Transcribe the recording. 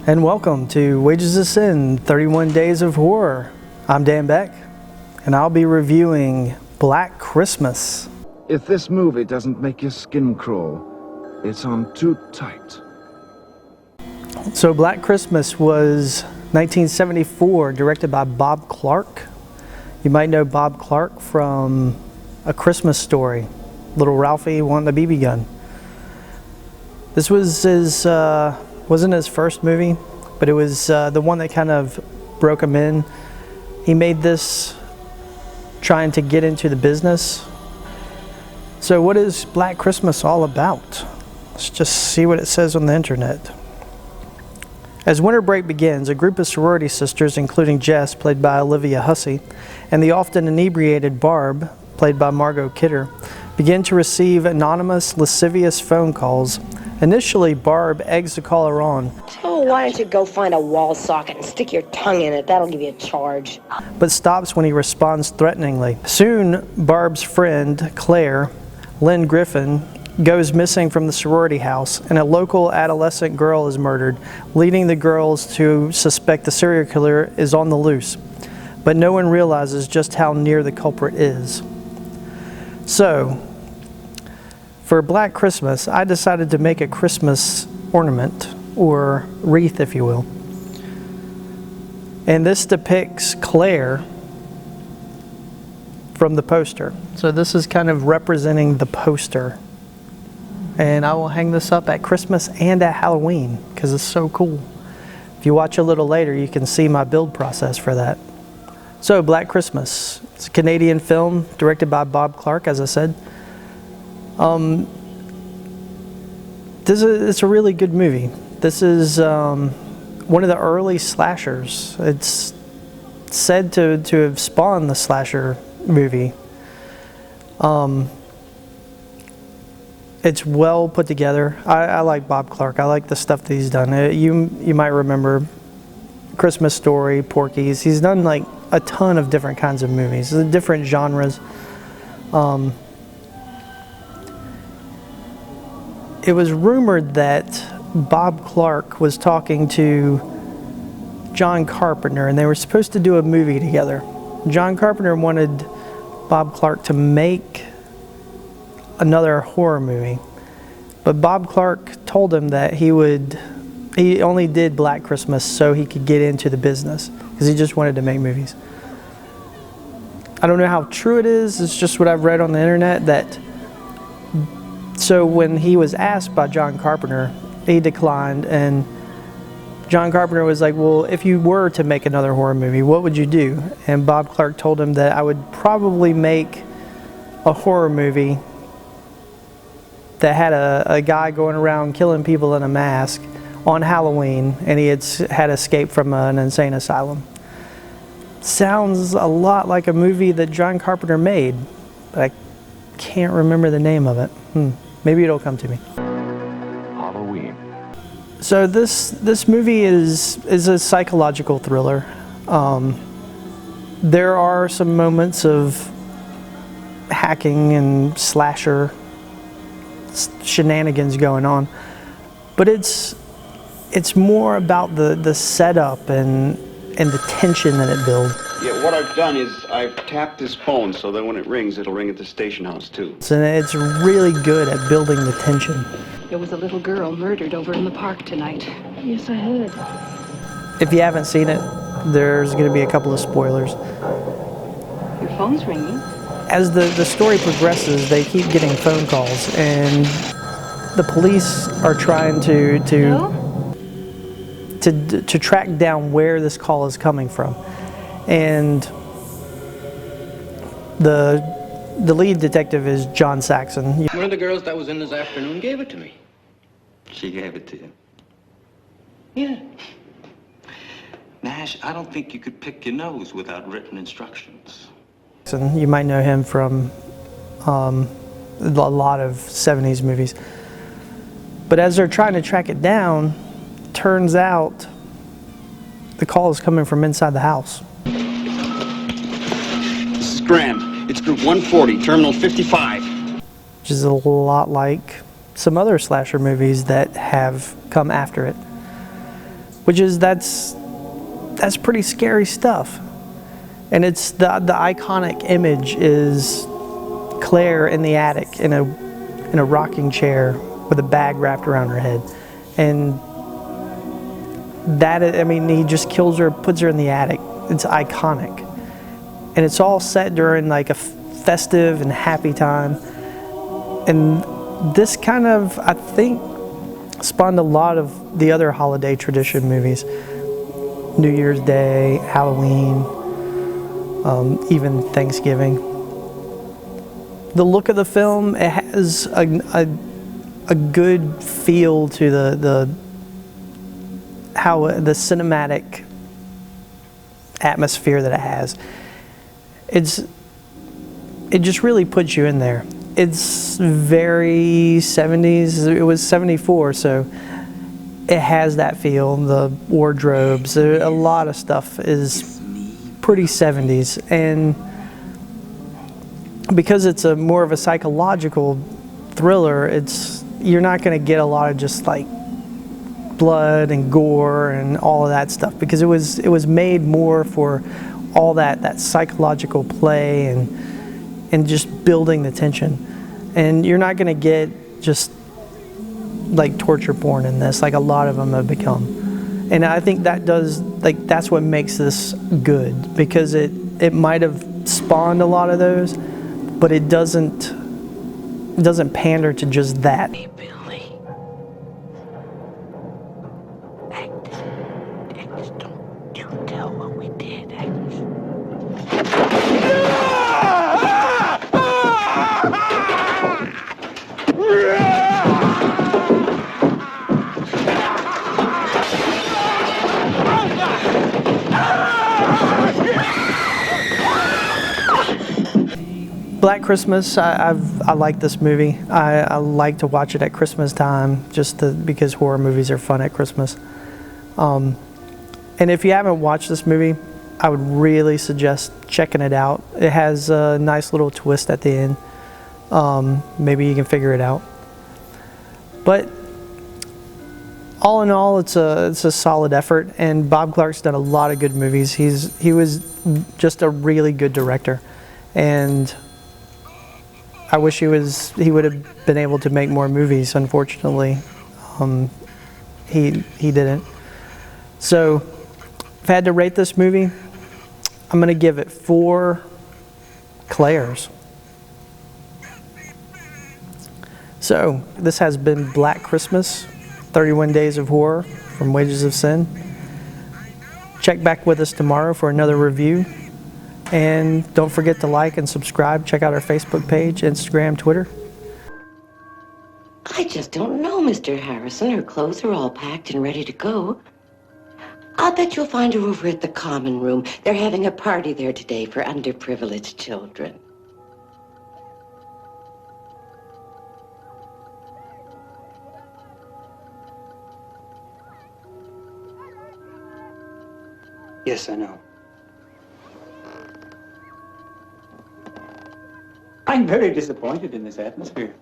And welcome to Wages of Cine, 31 Days of Horror. I'm Dan Beck, and I'll be reviewing Black Christmas. If this movie doesn't make your skin crawl, it's on too tight. So Black Christmas was 1974, directed by Bob Clark. You might know Bob Clark from A Christmas Story, Little Ralphie wanting a BB gun. This was his, wasn't his first movie, but it was the one that kind of broke him in. He made this trying to get into the business. So what is Black Christmas all about? Let's just see what it says on the internet. As winter break begins, a group of sorority sisters, including Jess, played by Olivia Hussey, and the often inebriated Barb, played by Margot Kidder, begin to receive anonymous, lascivious phone calls. Initially, Barb eggs the caller on. Oh, why don't you go find a wall socket and stick your tongue in it? That'll give you a charge. But stops when he responds threateningly. Soon, Barb's friend, Claire, Lynn Griffin, goes missing from the sorority house, and a local adolescent girl is murdered, leading the girls to suspect the serial killer is on the loose. But no one realizes just how near the culprit is. So, for Black Christmas, I decided to make a Christmas ornament, or wreath if you will. And this depicts Claire from the poster. So this is kind of representing the poster. And I will hang this up at Christmas and at Halloween because it's so cool. If you watch a little later, you can see my build process for that. So Black Christmas, it's a Canadian film directed by Bob Clark, as I said. It's a really good movie. This is one of the early slashers. It's said to have spawned the slasher movie. It's well put together. I like Bob Clark. I like the stuff that he's done. You might remember Christmas Story, Porky's. He's done like a ton of different kinds of movies, different genres. It was rumored that Bob Clark was talking to John Carpenter, and they were supposed to do a movie together. John Carpenter wanted Bob Clark to make another horror movie, but Bob Clark told him that he only did Black Christmas so he could get into the business, because he just wanted to make movies. I don't know how true it is. It's just what I've read on the internet. So when he was asked by John Carpenter, he declined, and John Carpenter was like, well, if you were to make another horror movie, what would you do? And Bob Clark told him that I would probably make a horror movie that had a guy going around killing people in a mask on Halloween, and he had escaped from an insane asylum. Sounds a lot like a movie that John Carpenter made, but I can't remember the name of it. Maybe it'll come to me. Halloween. So this movie is a psychological thriller. There are some moments of hacking and slasher shenanigans going on, but it's more about the setup and the tension that it builds. Yeah, what I've done is I've tapped this phone so that when it rings, it'll ring at the station house too. And it's really good at building the tension. There was a little girl murdered over in the park tonight. Yes, I heard. If you haven't seen it, there's going to be a couple of spoilers. Your phone's ringing. As the story progresses, they keep getting phone calls, and the police are trying to track down where this call is coming from. And the lead detective is John Saxon. One of the girls that was in this afternoon gave it to me. She gave it to you? Yeah. Nash, I don't think you could pick your nose without written instructions. You might know him from a lot of 70s movies. But as they're trying to track it down, turns out the call is coming from inside the house. This is Graham. It's group 140, terminal 55. Which is a lot like some other slasher movies that have come after it. which is that's pretty scary stuff. And it's the iconic image is Claire in the attic in a rocking chair with a bag wrapped around her head, and that, I mean, he just kills her, puts her in the attic. It's iconic, and it's all set during like a festive and happy time. And this kind of, I think, spawned a lot of the other holiday tradition movies: New Year's Day, Halloween, even Thanksgiving. The look of the film, it has a good feel to the cinematic atmosphere that it has. It just really puts you in there. It's very 70s. It was 74, so it has that feel. The wardrobes, a lot of stuff is pretty 70s, and because it's a more of a psychological thriller, you're not going to get a lot of just like blood and gore and all of that stuff, because it was made more for all that psychological play and just building the tension. And you're not going to get just like torture porn in this, like a lot of them have become. And I think that's what makes this good, because it might have spawned a lot of those, but it doesn't pander to just that. Hey, Billy. Agnes, don't you tell what we did, Agnes. Black Christmas, I like this movie. I like to watch it at Christmas time, because horror movies are fun at Christmas. And if you haven't watched this movie, I would really suggest checking it out. It has a nice little twist at the end. Maybe you can figure it out. But all in all, it's a solid effort, and Bob Clark's done a lot of good movies. He was just a really good director, and I wish he would have been able to make more movies. Unfortunately, he didn't. So if I had to rate this movie, I'm going to give it 4 Claires. So this has been Black Christmas, 31 Days of Horror from Wages of Sin. Check back with us tomorrow for another review. And don't forget to like and subscribe. Check out our Facebook page, Instagram, Twitter. I just don't know, Mr. Harrison. Her clothes are all packed and ready to go. I'll bet you'll find her over at the common room. They're having a party there today for underprivileged children. Yes, I know. I'm very disappointed in this atmosphere.